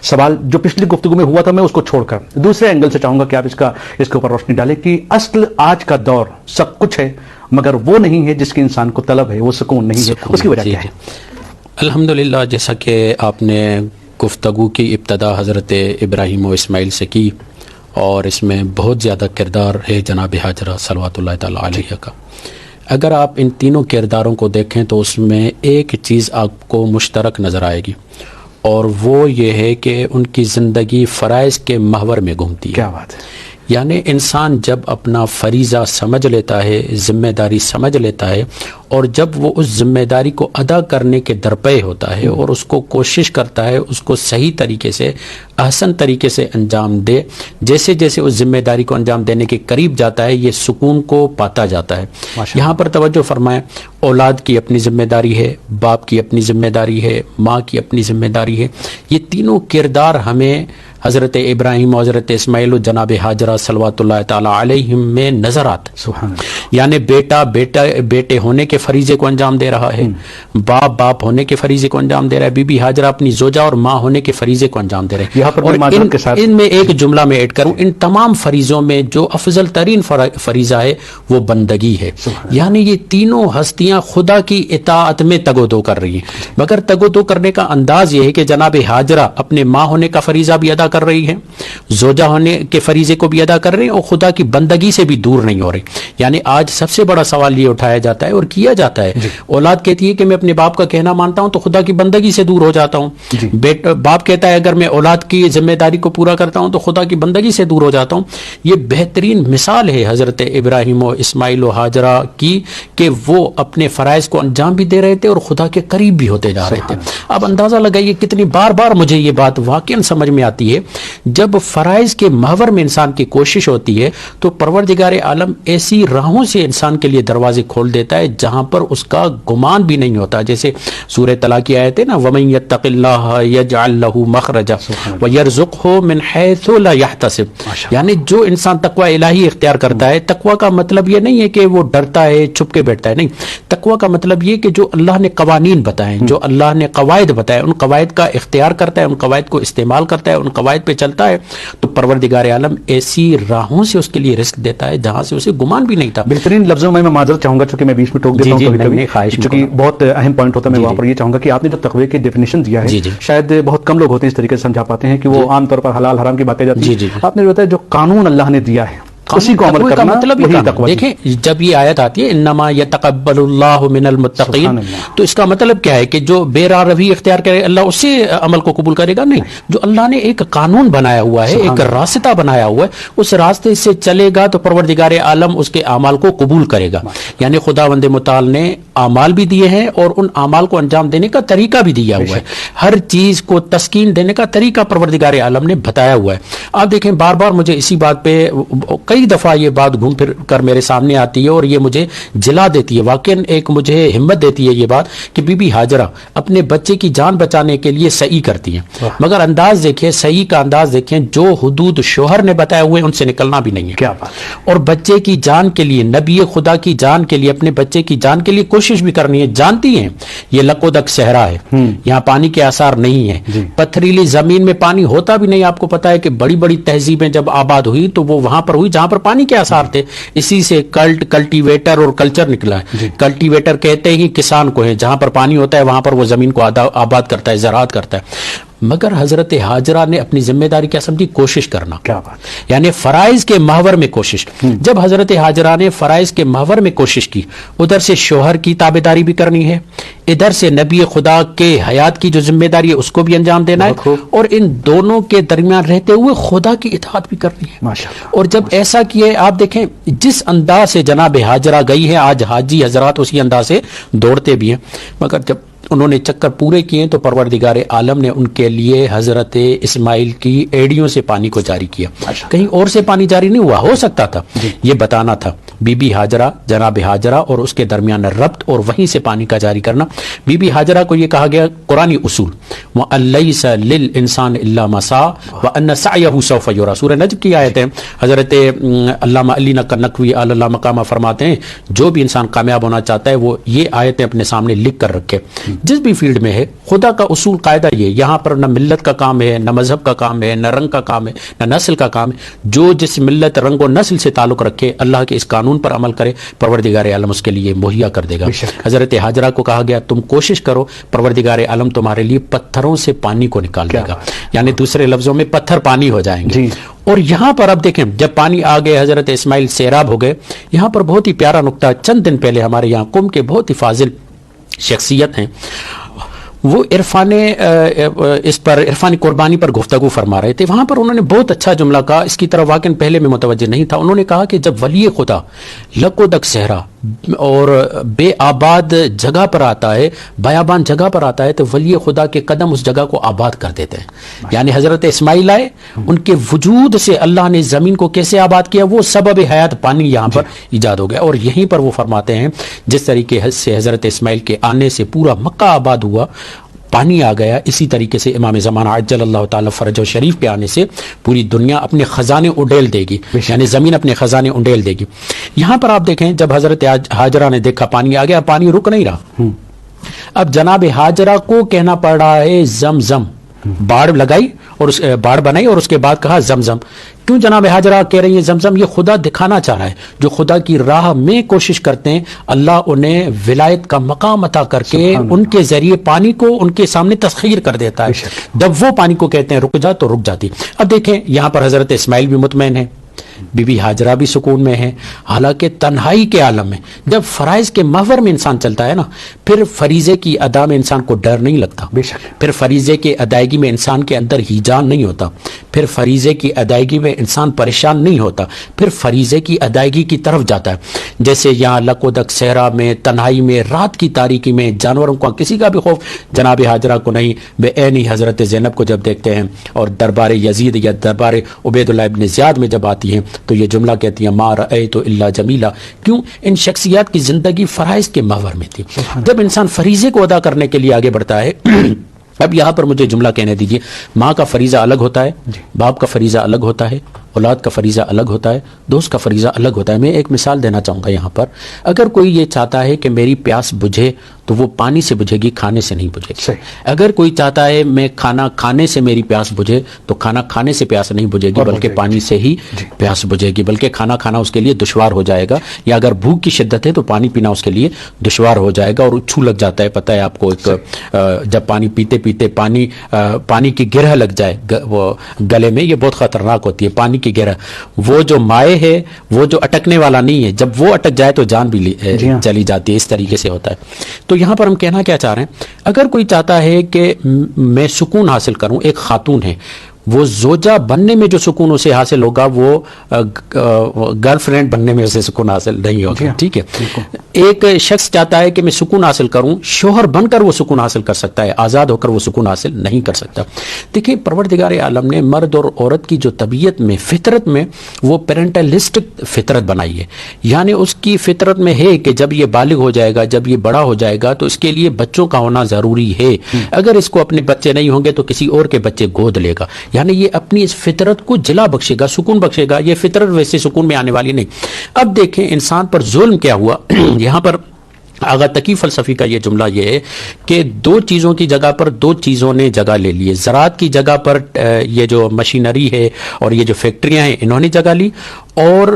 سوال جو پچھلی گفتگو میں ہوا تھا میں اس کو چھوڑ کر دوسرے اینگل سے چاہوں گا کہ آپ اس کے اوپر روشنی ڈالیں کہ اصل آج کا دور سب کچھ ہے مگر وہ نہیں ہے جس کی انسان کو طلب ہے، وہ سکون نہیں ہے، اس کی وجہ کیا ہے؟ الحمدللہ، جیسا کہ آپ نے گفتگو کی ابتدا حضرت ابراہیم و اسماعیل سے کی اور اس میں بہت زیادہ کردار ہے جناب حاجرہ صلوات اللہ تعالیٰ علیہ کا. اگر آپ ان تینوں کرداروں کو دیکھیں تو اس میں ایک چیز آپ کو مشترک نظر آئے گی، اور وہ یہ ہے کہ ان کی زندگی فرائض کے محور میں گھومتی ہے. کیا بات ہے! یعنی انسان جب اپنا فریضہ سمجھ لیتا ہے، ذمہ داری سمجھ لیتا ہے، اور جب وہ اس ذمہ داری کو ادا کرنے کے درپے ہوتا ہے اور اس کو کوشش کرتا ہے اس کو صحیح طریقے سے، احسن طریقے سے انجام دے، جیسے جیسے اس ذمہ داری کو انجام دینے کے قریب جاتا ہے یہ سکون کو پاتا جاتا ہے. یہاں پر توجہ فرمائیں، اولاد کی اپنی ذمہ داری ہے، باپ کی اپنی ذمہ داری ہے، ماں کی اپنی ذمہ داری ہے. یہ تینوں کردار ہمیں حضرت ابراہیم و حضرت اسماعیل و جناب حاجرہ صلوات اللہ تعالیٰ علیہ میں نظر آتا. سبحان اللہ. یعنی بیٹے ہونے کے فریضے کو انجام دے رہا ہے، باپ ہونے کے فریضے کو انجام دے رہا ہے، بی بی حاجرہ اپنی زوجہ اور ماں ہونے کے فریضے کو انجام دے رہے ہیں. یہاں پر اور ان میں ایک جملہ میں ایڈ کروں، ان تمام فریضوں میں جو افضل ترین فریضہ ہے وہ بندگی ہے. یعنی یہ تینوں ہستیاں خدا کی اطاعت میں تگ و دو کر رہی ہیں، مگر تگ و دو کرنے کا انداز یہ ہے کہ جناب حاجرہ اپنے ماں ہونے کا فریضہ بھی ادا کر رہی ہیں، زوجہ ہونے کے فریضے کو بھی ادا کر رہے ہیں، اور خدا کی بندگی سے بھی دور نہیں ہو رہی. یعنی آج سب سے بڑا سوال یہ اٹھایا جاتا ہے اور کیا جاتا ہے، اولاد کہتی ہے کہ میں اپنے باپ کا کہنا مانتا ہوں تو خدا کی بندگی سے دور ہو جاتا ہوں. باپ کہتا ہے اگر میں اولاد کی ذمہ داری کو پورا کرتا ہوں تو خدا کی بندگی سے دور ہو جاتا ہوں. یہ بہترین مثال ہے حضرت ابراہیم و اسماعیل و حاجرہ کی کہ وہ اپنے فرائض کو انجام بھی دے رہے تھے اور خدا کے قریب بھی ہوتے جا رہے تھے. اب اندازہ لگائیے کتنی بار بار مجھے یہ بات واقعاً سمجھ میں آتی ہے، جب فرائض کے محور میں انسان کی کوشش ہوتی ہے تو پروردگار عالم ایسی راہوں سے انسان کے لیے دروازے کھول دیتا ہے جہاں پر اس کا گمان بھی نہیں ہوتا. جیسے سورہ طلاق کی آیت ہے نا، وَمَن يَتَّقِ اللَّهَ يَجْعَلْ لَهُ مَخْرَجًا وَيَرْزُقْهُ مِنْ حَيْثُ لَا يَحْتَسِبُ. یعنی جو انسان تقوی الہی اختیار کرتا ہے، تقوی کا مطلب یہ نہیں ہے کہ وہ ڈرتا ہے چھپ کے بیٹھتا ہے، نہیں، تقوی کا مطلب یہ کہ جو اللہ نے قوانین بتائے، جو اللہ نے قواعد بتائے، ان قواعد کا اختیار کرتا ہے، ان قواعد کو استعمال کرتا ہے، ان قواعد پہ چلتا ہے، تو پروردگار عالم ایسی راہوں سے اس کے لیے رزق دیتا ہے جہاں سے اسے گمان بھی نہیں تھا. بہترین لفظوں میں معذرت چاہوں گا چونکہ میں بیچ میں ٹوک دیتا ہوں کبھی چونکہ بہت اہم پوائنٹ ہوتا ہے. میں وہاں پر یہ چاہوں گا کہ آپ نے جو تقوی کی ڈیفینیشن دیا ہے شاید بہت کم لوگ ہوتے ہیں اس طریقے سے سمجھا پاتے ہیں کہ وہ عام طور پر حلال حرام کی باتیں جاتی ہیں. آپ نے جو بتایا جو قانون اللہ نے دیا ہے اسی کو عمل کرنا، مطلب دیکھیں جب یہ آیت آتی ہے انما یتقبل اللہ من المتقین، تو اس کا مطلب کیا ہے کہ جو بے راہ روی اختیار کرے اللہ اس سے عمل کو قبول کرے گا؟ نہیں، جو اللہ نے ایک قانون بنایا ہوا ہے، ایک راستہ بنایا ہوا ہے، اس راستے سے چلے گا تو پروردگار عالم اس کے اعمال کو قبول کرے گا. یعنی خداوند متعال نے اعمال بھی دیے ہیں اور ان اعمال کو انجام دینے کا طریقہ بھی دیا ہوا ہے، ہر چیز کو تسکین دینے کا طریقہ پروردگار عالم نے بتایا ہوا ہے. آپ دیکھیں بار بار مجھے اسی بات پہ کئی دفعہ یہ بات گھوم پھر کر میرے سامنے آتی ہے اور یہ مجھے جلا دیتی ہے، واقعاً ایک مجھے ہمت دیتی ہے یہ بات کہ بی بی حاجرہ اپنے بچے کی جان بچانے کے لیے سعی کرتی ہیں، مگر انداز دیکھیں، سعی کا انداز دیکھیں، جو حدود شوہر نے بتائے ہوئے ان سے نکلنا بھی نہیں ہے. کیا بات! اور بچے کی جان کے لیے، نبی خدا کی جان کے لیے، اپنے بچے کی جان کے لیے کوشش بھی کرنی ہے. جانتی ہیں یہ لقودک صحرا ہے، یہاں پانی کے آثار نہیں ہیں، پتھریلی زمین میں پانی ہوتا بھی نہیں. آپ کو پتا ہے کہ بڑی بڑی تہذیبیں جب آباد ہوئی تو وہ وہاں پر ہوئی جہاں پر پانی کے آثار تھے. اسی سے کلٹیویٹر اور کلچر نکلا ہے. کلٹیویٹر کہتے ہی کسان کو ہے، جہاں پر پانی ہوتا ہے وہاں پر وہ زمین کو آباد کرتا ہے، زراعت کرتا ہے. مگر حضرت حاجرہ نے اپنی ذمہ داری کیا سمجھی؟ کوشش کرنا. کیا بات! یعنی فرائض کے محور میں کوشش. جب حضرت حاجرہ نے فرائض کے محور میں کوشش کی، ادھر سے شوہر کی تابعداری بھی کرنی ہے، ادھر سے نبی خدا کے حیات کی جو ذمہ داری ہے اس کو بھی انجام دینا ہے، اور ان دونوں کے درمیان رہتے ہوئے خدا کی اطاعت بھی کرنی ہے. ماشاءاللہ. اور جب ایسا کیے، آپ دیکھیں جس انداز سے جناب حاجرہ گئی ہے، آج حاجی حضرات اسی انداز سے دوڑتے بھی ہیں، مگر جب انہوں نے چکر پورے کیے تو پروردگار عالم نے ان کے لیے حضرت اسماعیل کی ایڑیوں سے پانی کو جاری کیا. کہیں اور سے پانی جاری نہیں ہوا، ہو سکتا تھا یہ بتانا تھا بی بی حاجرہ، جناب حاجرہ اور اس کے درمیان ربط اور وہیں سے پانی کا جاری کرنا. بی بی حاجرہ کو یہ کہا گیا قرآنی اصول وَأَن لَيْسَ لِلْإِنسَانِ إِلَّا مَا سَعَى وَأَنَّ سَعْيَهُ سَوْفَ يُرَى. سورہ نجم کی آیت ہے. حضرت علامہ علی نقوی اللہ مقامہ فرماتے ہیں جو بھی انسان کامیاب ہونا چاہتا ہے وہ یہ آیتیں اپنے سامنے لکھ کر رکھے جس بھی فیلڈ میں ہے خدا کا اصول قاعدہ یہ، یہاں پر نہ ملت کا کام ہے، نہ مذہب کا کام ہے، نہ رنگ کا کام ہے، نہ نسل کا کام ہے. جو جس ملت، رنگ و نسل سے تعلق رکھے، اللہ کے اس قانون پر عمل کرے، پروردگار عالم اس کے لیے مہیا کر دے گا. حضرت ہاجرہ کو کہا گیا تم کوشش کرو، پروردگار عالم تمہارے لیے پتھروں سے پانی کو نکال دے گا، یعنی دوسرے لفظوں میں پتھر پانی ہو جائیں گے. اور یہاں پر اب دیکھیں جب پانی آ گئے، حضرت اسماعیل سیراب ہو گئے. یہاں پر بہت ہی پیارا نقطہ، چند دن پہلے ہمارے یہاں قم کے بہت ہی فاضل شخصیت ہیں، وہ عرفانی قربانی پر گفتگو فرما رہے تھے. وہاں پر انہوں نے بہت اچھا جملہ کہا، اس کی طرف واقعی پہلے میں متوجہ نہیں تھا. انہوں نے کہا کہ جب ولی خدا لک و دک صحرا اور بے آباد جگہ پر آتا ہے، بیابان جگہ پر آتا ہے، تو ولی خدا کے قدم اس جگہ کو آباد کر دیتے ہیں. یعنی حضرت اسماعیل آئے، ان کے وجود سے اللہ نے زمین کو کیسے آباد کیا، وہ سبب حیات پانی یہاں پر ایجاد ہو گیا. اور یہیں پر وہ فرماتے ہیں جس طریقے سے حضرت اسماعیل کے آنے سے پورا مکہ آباد ہوا، پانی آ گیا، اسی طریقے سے امام زمانہ عجل اللہ تعالی فرج و شریف کے آنے سے پوری دنیا اپنے خزانے اڈیل دے گی، یعنی زمین اپنے خزانے اڈیل دے گی. یہاں پر آپ دیکھیں جب حضرت ہاجرہ نے دیکھا پانی آ گیا، پانی رک نہیں رہا. اب جناب ہاجرہ کو کہنا پڑ رہا ہے زمزم، باڑ لگائی اور باڑ بنائی اور اس کے بعد کہا زمزم. کیوں جناب ہاجرہ کہہ رہی ہیں زمزم؟ یہ خدا دکھانا چاہ رہا ہے، جو خدا کی راہ میں کوشش کرتے ہیں اللہ انہیں ولایت کا مقام عطا کر کے ان کے ذریعے پانی کو ان کے سامنے تسخیر کر دیتا ہے. جب وہ پانی کو کہتے ہیں رک جا تو رک جاتی. اب دیکھیں یہاں پر حضرت اسماعیل بھی مطمئن ہے، بی بی ہاجرہ بھی سکون میں ہے، حالانکہ تنہائی کے عالم میں جب فرائض کے محور میں انسان چلتا ہے نا، پھر فریضے کی ادا میں انسان کو ڈر نہیں لگتا، پھر فریضے کے ادائیگی میں انسان کے اندر ہیجان نہیں ہوتا، پھر فریضے کی ادائیگی میں انسان پریشان نہیں ہوتا، پھر فریضے کی ادائیگی کی طرف جاتا ہے. جیسے یہاں لک و دک صحرا میں، تنہائی میں، رات کی تاریکی میں، جانوروں کو کسی کا بھی خوف جناب ہاجرہ کو نہیں. بے عینی حضرت زینب کو جب دیکھتے ہیں اور دربار یزید یا دربار عبید اللہ ابن زیاد میں جب آتی ہیں تو یہ جملہ کہتی ہیں ما رأیت الا جمیلا. کیوں؟ ان شخصیات کی زندگی فرائض کے محور میں تھی. جب انسان فریضے کو ادا کرنے کے لیے آگے بڑھتا ہے، اب یہاں پر مجھے جملہ کہنے دیجئے، ماں کا فریضہ الگ ہوتا ہے، باپ کا فریضہ الگ ہوتا ہے، اولاد کا فریضہ الگ ہوتا ہے، دوست کا فریضہ الگ ہوتا ہے. میں ایک مثال دینا چاہوں گا یہاں پر. اگر کوئی یہ چاہتا ہے کہ میری پیاس بجھے تو وہ پانی سے بجھے گی، کھانے سے نہیں بجھے گی. اگر کوئی چاہتا ہے میں کھانا کھانے سے میری پیاس بجھے تو کھانا کھانے سے پیاس نہیں بجھے گی بلکہ پانی سے ہی پیاس بجھے گی، بلکہ کھانا کھانا اس کے لیے دشوار ہو جائے گا، یا اگر بھوک کی شدت ہے تو پانی پینا اس کے لیے دشوار ہو جائے گا اور چھو لگ جاتا ہے. پتہ ہے آپ کو، ایک جب پانی پیتے پیتے پانی کی گرہ لگ جائے وہ گلے میں، یہ بہت خطرناک ہوتی ہے. پانی کی گرہ، وہ جو مائع ہے وہ جو اٹکنے والا نہیں ہے، جب وہ اٹک جائے تو جان بھی چلی جاتی ہے. اس طریقے سے ہوتا ہے. تو یہاں پر ہم کہنا کیا چاہ رہے ہیں، اگر کوئی چاہتا ہے کہ میں سکون حاصل کروں، ایک خاتون ہے، وہ زوجہ بننے میں جو سکون اسے حاصل ہوگا وہ گرل فرینڈ بننے میں اسے سکون حاصل نہیں ہوگا. ٹھیک ہے. ایک شخص چاہتا ہے کہ میں سکون حاصل کروں، شوہر بن کر وہ سکون حاصل کر سکتا ہے، آزاد ہو کر وہ سکون حاصل نہیں کر سکتا. دیکھیں پروردگار عالم نے مرد اور عورت کی جو طبیعت میں، فطرت میں، وہ پیرنٹلسٹک فطرت بنائی ہے. یعنی اس کی فطرت میں ہے کہ جب یہ بالغ ہو جائے گا، جب یہ بڑا ہو جائے گا تو اس کے لیے بچوں کا ہونا ضروری ہے. اگر اس کو اپنے بچے نہیں ہوں گے تو کسی اور کے بچے گود لے گا. یعنی یہ اپنی اس فطرت کو جلا بخشے گا، سکون بخشے گا. یہ فطرت ویسے سکون میں آنے والی نہیں. اب دیکھیں انسان پر ظلم کیا ہوا. یہاں پر آغا تقی فلسفی کا یہ جملہ یہ ہے کہ دو چیزوں کی جگہ پر دو چیزوں نے جگہ لے لی ہے. زراعت کی جگہ پر یہ جو مشینری ہے اور یہ جو فیکٹریاں ہیں انہوں نے جگہ لی، اور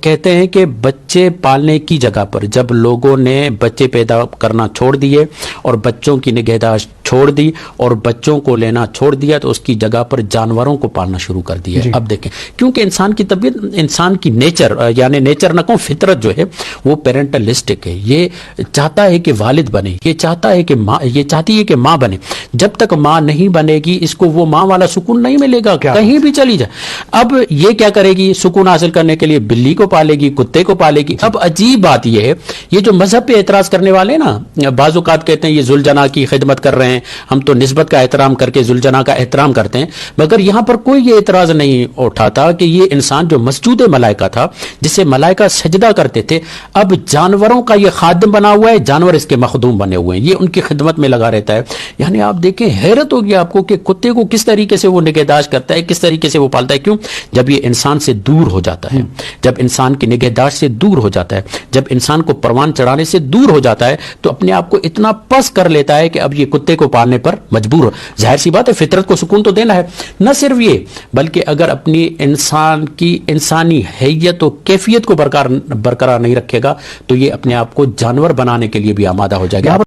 کہتے ہیں کہ بچے پالنے کی جگہ پر جب لوگوں نے بچے پیدا کرنا چھوڑ دیے اور بچوں کی نگہداشت چھوڑ دی اور بچوں کو لینا چھوڑ دیا تو اس کی جگہ پر جانوروں کو پالنا شروع کر دیا. اب دیکھیں کیونکہ انسان کی طبیعت، انسان کی نیچر، یعنی نیچر نہ کہوں فطرت جو ہے وہ پیرنٹلسٹک ہے. یہ چاہتا ہے کہ والد بنے، یہ چاہتا ہے کہ ماں، یہ چاہتی ہے کہ ماں بنے. جب تک ماں نہیں بنے گی اس کو وہ ماں والا سکون نہیں ملے گا، کہیں بھی چلی جائے. اب یہ کیا کرے گی؟ سکون حاصل کرنے کے لیے بلی کو پالے گی، کتے کو پالے گی. اب عجیب بات یہ ہے، یہ جو مذہب پہ اعتراض کرنے والے نا، بعض اوقات کہتے ہیں یہ ذوالجناح کی خدمت کر رہے ہیں، ہم تو نسبت کا احترام کر کے ذوالجناح کا احترام کرتے ہیں. مگر یہاں پر کوئی یہ اعتراض نہیں اٹھاتا کہ یہ انسان جو مسجود ملائکہ تھا، جسے ملائکہ سجدہ کرتے تھے، اب جانوروں کا یہ خادم بنا ہوا ہے، جانور اس کے مخدوم بنے ہوئے ہیں، یہ ان کی خدمت میں لگا رہتا ہے. یعنی آپ دیکھیں حیرت ہوگی آپ کو کہ کتے کو کس طریقے سے وہ نگہداشت کرتا ہے، کس طریقے سے وہ پالتا ہے. کیوں؟ جب یہ انسان سے دور ہو جاتا جاتا ہے، جب انسان کی نگہداشت سے دور ہو جاتا ہے، جب انسان کو پروان چڑھانے سے دور ہو جاتا ہے تو اپنے آپ کو اتنا پس کر لیتا ہے کہ اب یہ کتے کو پالنے پر مجبور ہو. ظاہر سی بات ہے فطرت کو سکون تو دینا ہے. نہ صرف یہ بلکہ اگر اپنی انسان کی انسانی حیت و کیفیت کو برقرار نہیں رکھے گا تو یہ اپنے آپ کو جانور بنانے کے لیے بھی آمادہ ہو جائے گا.